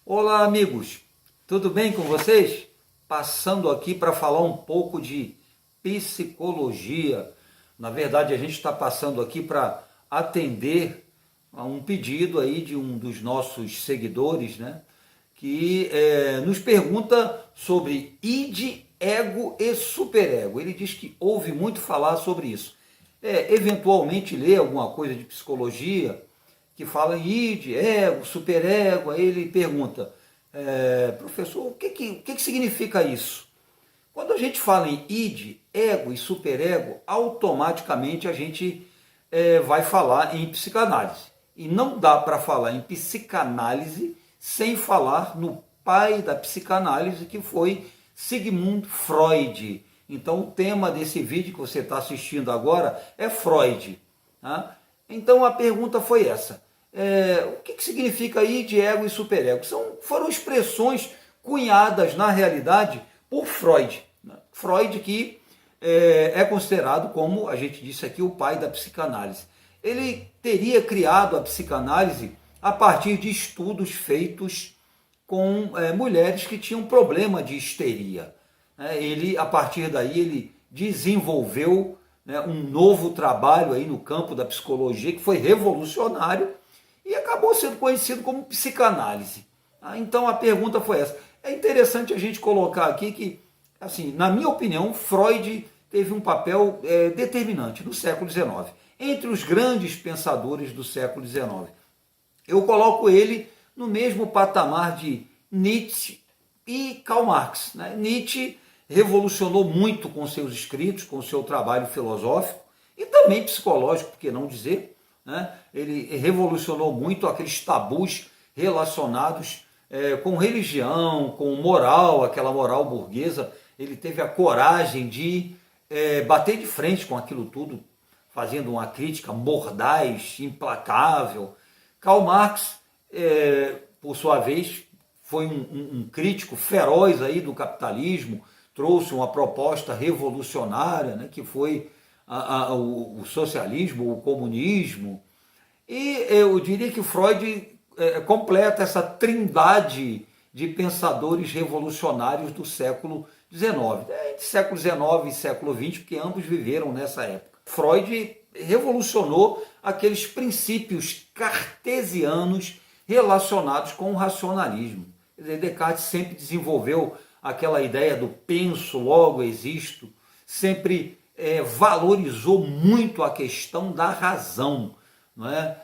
Olá, amigos, tudo bem com vocês? Passando aqui para falar um pouco de psicologia. Na verdade, a gente está passando aqui para atender a um pedido aí de um dos nossos seguidores, né? Que nos pergunta sobre id, ego e superego. Ele diz que ouve muito falar sobre isso. Eventualmente lê alguma coisa de psicologia que fala em id, ego, superego. Aí ele pergunta, professor, o que significa isso? Quando a gente fala em id, ego e superego, automaticamente a gente vai falar em psicanálise. E não dá para falar em psicanálise sem falar no pai da psicanálise, que foi Sigmund Freud. Então o tema desse vídeo que você está assistindo agora é Freud. Tá? Então a pergunta foi essa. O que significa id, ego e superego? Foram expressões cunhadas na realidade por Freud. Né? Freud que é considerado, como a gente disse aqui, o pai da psicanálise. Ele teria criado a psicanálise a partir de estudos feitos com mulheres que tinham problema de histeria. A partir daí, ele desenvolveu um novo trabalho aí no campo da psicologia que foi revolucionário e acabou sendo conhecido como psicanálise. Então a pergunta foi essa. É interessante a gente colocar aqui que, assim, na minha opinião, Freud teve um papel determinante no século XIX, entre os grandes pensadores do século XIX. Eu coloco ele no mesmo patamar de Nietzsche e Karl Marx. Né? Nietzsche revolucionou muito com seus escritos, com seu trabalho filosófico e também psicológico, por que não dizer? Né? Ele revolucionou muito aqueles tabus relacionados com religião, com moral, aquela moral burguesa. Ele teve a coragem de bater de frente com aquilo tudo, fazendo uma crítica mordaz, implacável. Karl Marx, por sua vez, foi um crítico feroz aí do capitalismo, trouxe uma proposta revolucionária, né, que foi o socialismo, o comunismo. E eu diria que Freud completa essa trindade de pensadores revolucionários do século XIX, entre século XIX e século XX, porque ambos viveram nessa época. Freud revolucionou aqueles princípios cartesianos relacionados com o racionalismo. Descartes sempre desenvolveu aquela ideia do penso, logo existo, sempre valorizou muito a questão da razão, não é?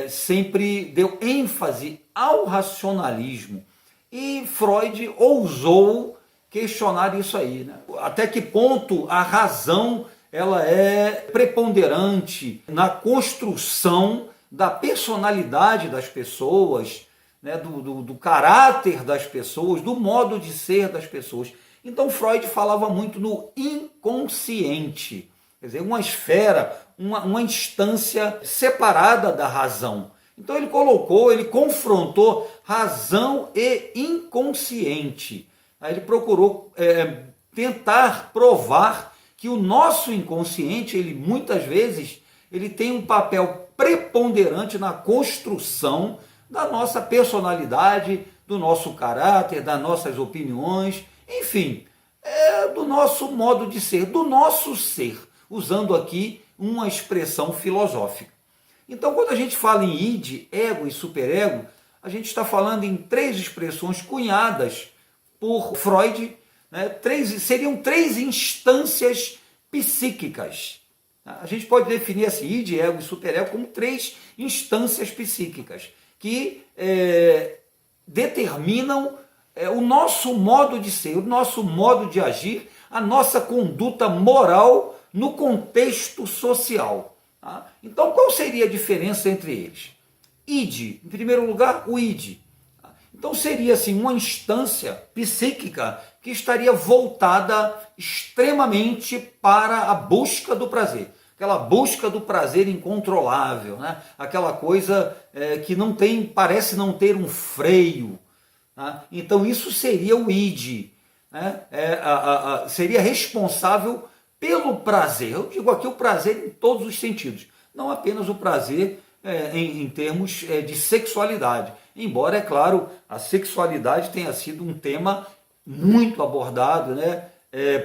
Sempre deu ênfase ao racionalismo. E Freud ousou questionar isso aí. Né? Até que ponto a razão ela é preponderante na construção da personalidade das pessoas, né, do caráter das pessoas, do modo de ser das pessoas. Então Freud falava muito no inconsciente, quer dizer, uma esfera, uma instância separada da razão. Então ele confrontou razão e inconsciente. Aí ele procurou tentar provar que o nosso inconsciente, ele muitas vezes, ele tem um papel preponderante na construção da nossa personalidade, do nosso caráter, das nossas opiniões, enfim, do nosso modo de ser, do nosso ser, usando aqui uma expressão filosófica. Então, quando a gente fala em id, ego e superego, a gente está falando em três expressões cunhadas por Freud, né? Seriam três instâncias psíquicas. A gente pode definir assim, id, ego e superego como três instâncias psíquicas que determinam o nosso modo de ser, o nosso modo de agir, a nossa conduta moral no contexto social. Tá? Então, qual seria a diferença entre eles? Id, em primeiro lugar, o id. Então seria assim uma instância psíquica que estaria voltada extremamente para a busca do prazer. Aquela busca do prazer incontrolável, né? Aquela coisa que parece não ter um freio. Tá? Então isso seria o id. Né? Seria responsável pelo prazer. Eu digo aqui o prazer em todos os sentidos. Não apenas o prazer em termos de sexualidade. embora, é claro, a sexualidade tenha sido um tema muito abordado, né,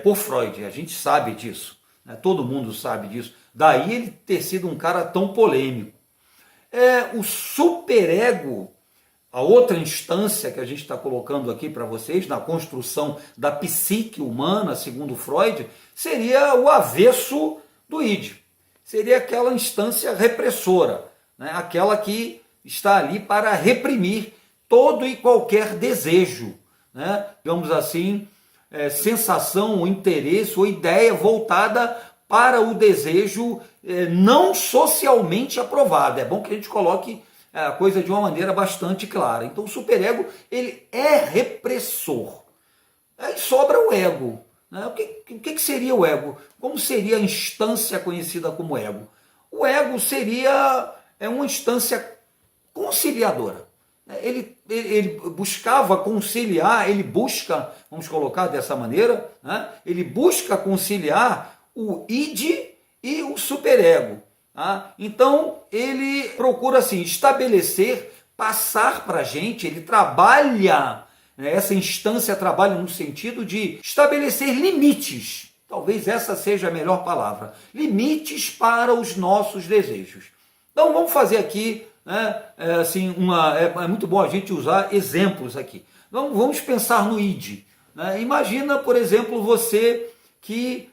por Freud, a gente sabe disso, né, todo mundo sabe disso, daí ele ter sido um cara tão polêmico. O superego, a outra instância que a gente está colocando aqui para vocês, na construção da psique humana, segundo Freud, seria o avesso do id. Seria aquela instância repressora, né? Aquela que está ali para reprimir todo e qualquer desejo, né? Digamos assim, sensação, ou interesse, ou ideia voltada para o desejo não socialmente aprovado. É bom que a gente coloque a coisa de uma maneira bastante clara. Então o superego, ele é repressor. Aí sobra o ego. Né? O que seria o ego? Como seria a instância conhecida como ego? O ego seria uma instância conciliadora. Ele buscava conciliar, ele busca, vamos colocar dessa maneira, né? Ele busca conciliar o id e o superego. Tá? Então ele procura assim estabelecer, passar para a gente, ele trabalha, né? Essa instância trabalha no sentido de estabelecer limites, talvez essa seja a melhor palavra, limites para os nossos desejos. Então vamos fazer aqui, né, é muito bom a gente usar exemplos aqui. Então, vamos pensar no id. Né? Imagina, por exemplo, você que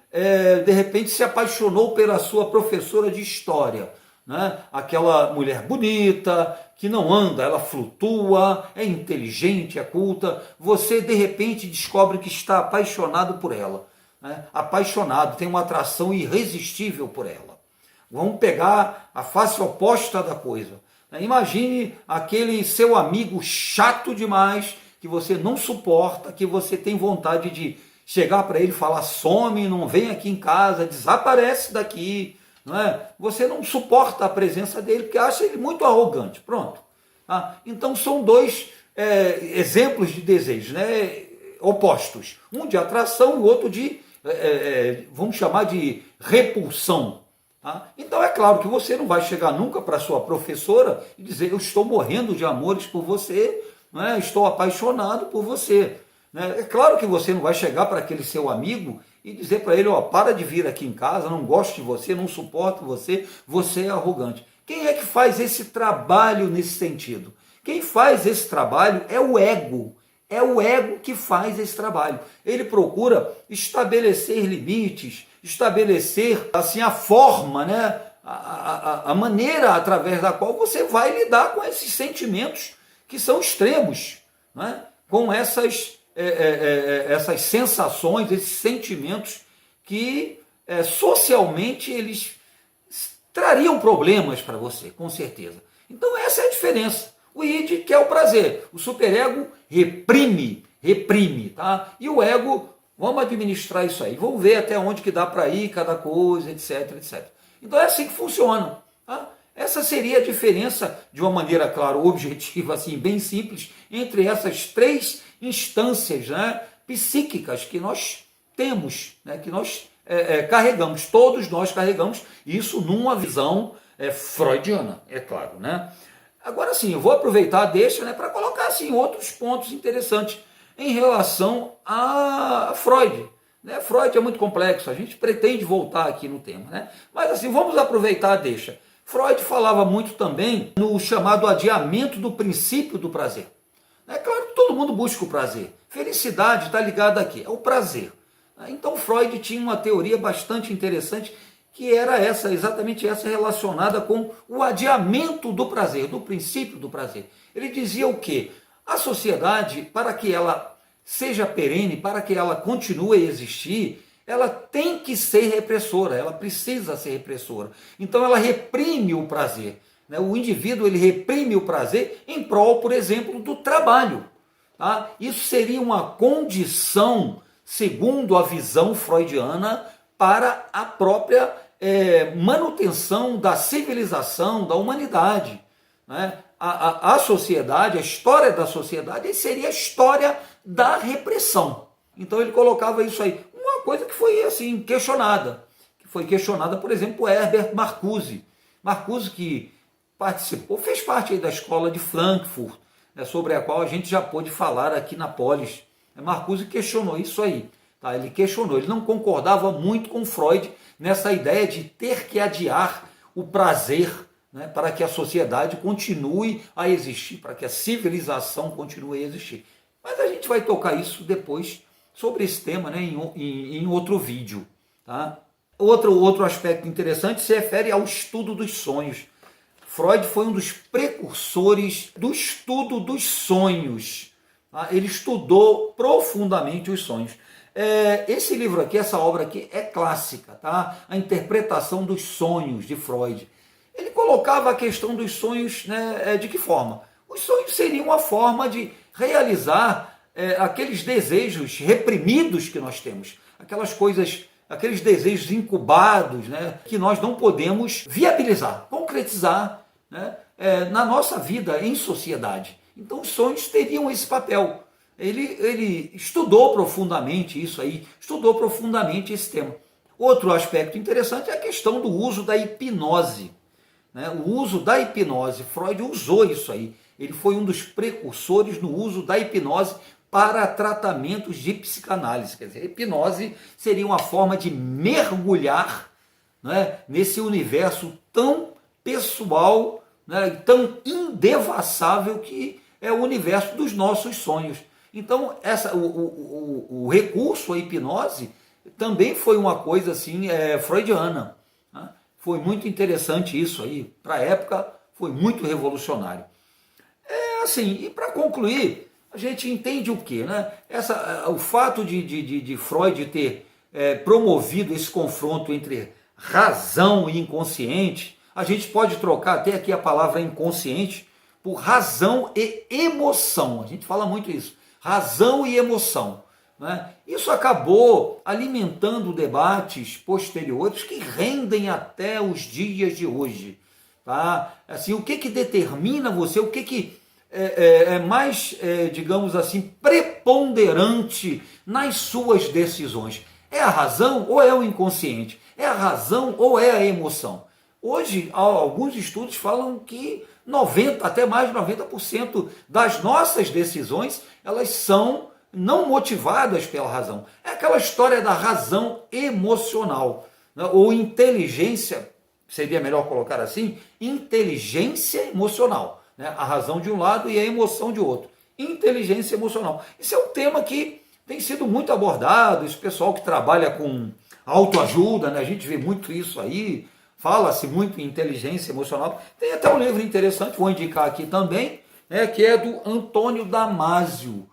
de repente se apaixonou pela sua professora de história, né? Aquela mulher bonita, que não anda, ela flutua, é inteligente, é culta, você de repente descobre que está apaixonado por ela, né? Apaixonado, tem uma atração irresistível por ela. Vamos pegar a face oposta da coisa. Imagine aquele seu amigo chato demais, que você não suporta, que você tem vontade de chegar para ele e falar: some, não vem aqui em casa, desaparece daqui. Não é? Você não suporta a presença dele porque acha ele muito arrogante. Pronto. Então são dois exemplos de desejos, né? Opostos. Um de atração, o outro de, vamos chamar de repulsão. Então é claro que você não vai chegar nunca para sua professora e dizer: eu estou morrendo de amores por você, não é? Estou apaixonado por você. É claro que você não vai chegar para aquele seu amigo e dizer para ele: ó, para de vir aqui em casa, não gosto de você, não suporto você, você é arrogante. Quem é que faz esse trabalho nesse sentido? Quem faz esse trabalho é o ego. É o ego que faz esse trabalho. Ele procura estabelecer limites, estabelecer assim a forma, né? A maneira através da qual você vai lidar com esses sentimentos que são extremos, né? Com essas sensações, esses sentimentos que socialmente eles trariam problemas para você, com certeza. Então essa é a diferença. O id quer o prazer, o superego reprime, tá? E o ego, vamos administrar isso aí, vamos ver até onde que dá para ir cada coisa, etc, etc. Então é assim que funciona, tá? Essa seria a diferença, de uma maneira, claro, objetiva, assim, bem simples, entre essas três instâncias, né, psíquicas que nós temos, né, que nós carregamos, todos nós carregamos, isso numa visão freudiana, é claro, né? Agora sim, eu vou aproveitar, deixa, né, para colocar assim, outros pontos interessantes em relação a Freud. Né? Freud é muito complexo, a gente pretende voltar aqui no tema, né? Mas assim, vamos aproveitar, deixa. Freud falava muito também no chamado adiamento do princípio do prazer. É claro que todo mundo busca o prazer. Felicidade está ligada aqui, é o prazer. Então Freud tinha uma teoria bastante interessante que era exatamente essa, relacionada com o adiamento do prazer, do princípio do prazer. Ele dizia o quê? A sociedade, para que ela seja perene, para que ela continue a existir, ela tem que ser repressora, ela precisa ser repressora. Então ela reprime o prazer. O indivíduo ele reprime o prazer em prol, por exemplo, do trabalho. Tá? Isso seria uma condição, segundo a visão freudiana, para a própria manutenção da civilização, da humanidade. Né? A sociedade, a história da sociedade seria a história da repressão. Então ele colocava isso aí. Uma coisa que foi assim questionada. Que foi questionada, por exemplo, por Herbert Marcuse. Marcuse que participou, fez parte aí da escola de Frankfurt, sobre a qual a gente já pôde falar aqui na Polis. Marcuse questionou isso aí. Tá? Ele questionou, ele não concordava muito com Freud nessa ideia de ter que adiar o prazer, né, para que a sociedade continue a existir, para que a civilização continue a existir. Mas a gente vai tocar isso depois sobre esse tema, né, em outro vídeo. Tá? Outro aspecto interessante se refere ao estudo dos sonhos. Freud foi um dos precursores do estudo dos sonhos. Tá? Ele estudou profundamente os sonhos. Esse livro aqui, essa obra aqui é clássica, tá? A interpretação dos sonhos de Freud. Ele colocava a questão dos sonhos, né, de que forma? Os sonhos seriam uma forma de realizar aqueles desejos reprimidos que nós temos, aquelas coisas, aqueles desejos incubados, né, que nós não podemos viabilizar, concretizar, né, na nossa vida em sociedade. Então os sonhos teriam esse papel. Ele estudou profundamente isso aí, estudou profundamente esse tema. Outro aspecto interessante é a questão do uso da hipnose. Né? O uso da hipnose, Freud usou isso aí. Ele foi um dos precursores no uso da hipnose para tratamentos de psicanálise. Quer dizer, a hipnose seria uma forma de mergulhar, né, nesse universo tão pessoal, né, tão indevassável que é o universo dos nossos sonhos. Então, o recurso à hipnose também foi uma coisa assim, freudiana. Né? Foi muito interessante isso aí. Para a época, foi muito revolucionário. Assim, e para concluir, a gente entende o quê? Né? O fato de Freud ter promovido esse confronto entre razão e inconsciente, a gente pode trocar até aqui a palavra inconsciente por razão e emoção. A gente fala muito isso. Razão e emoção. Né? Isso acabou alimentando debates posteriores que rendem até os dias de hoje. Tá? Assim, o que determina você, o que é mais, digamos assim, preponderante nas suas decisões? É a razão ou é o inconsciente? É a razão ou é a emoção? Hoje, alguns estudos falam que até mais de 90% das nossas decisões, elas são não motivadas pela razão. É aquela história da razão emocional, né? Ou inteligência, seria melhor colocar assim, inteligência emocional. Né? A razão de um lado e a emoção de outro. Inteligência emocional. Isso é um tema que tem sido muito abordado, esse pessoal que trabalha com autoajuda, né? A gente vê muito isso aí, fala-se muito em inteligência emocional. Tem até um livro interessante, vou indicar aqui também, né, que é do Antônio Damasio,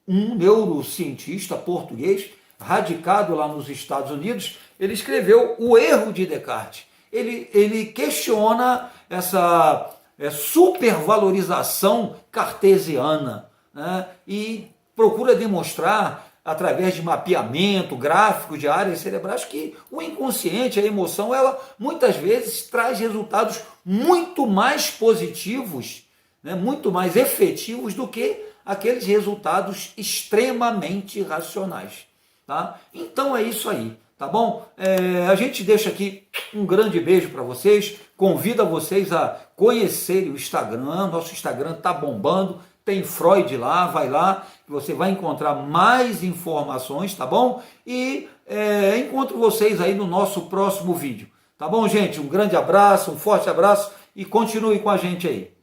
um neurocientista português, radicado lá nos Estados Unidos. Ele escreveu O Erro de Descartes. Ele questiona essa supervalorização cartesiana, né, e procura demonstrar, através de mapeamento gráfico de áreas cerebrais, que o inconsciente, a emoção, ela muitas vezes traz resultados muito mais positivos, né, muito mais efetivos do que aqueles resultados extremamente racionais. Tá? Então é isso aí, tá bom? A gente deixa aqui um grande beijo para vocês, convida vocês a conhecerem o Instagram, nosso Instagram está bombando, tem Freud lá, vai lá, que você vai encontrar mais informações, tá bom? E encontro vocês aí no nosso próximo vídeo. Tá bom, gente? Um grande abraço, um forte abraço e continue com a gente aí.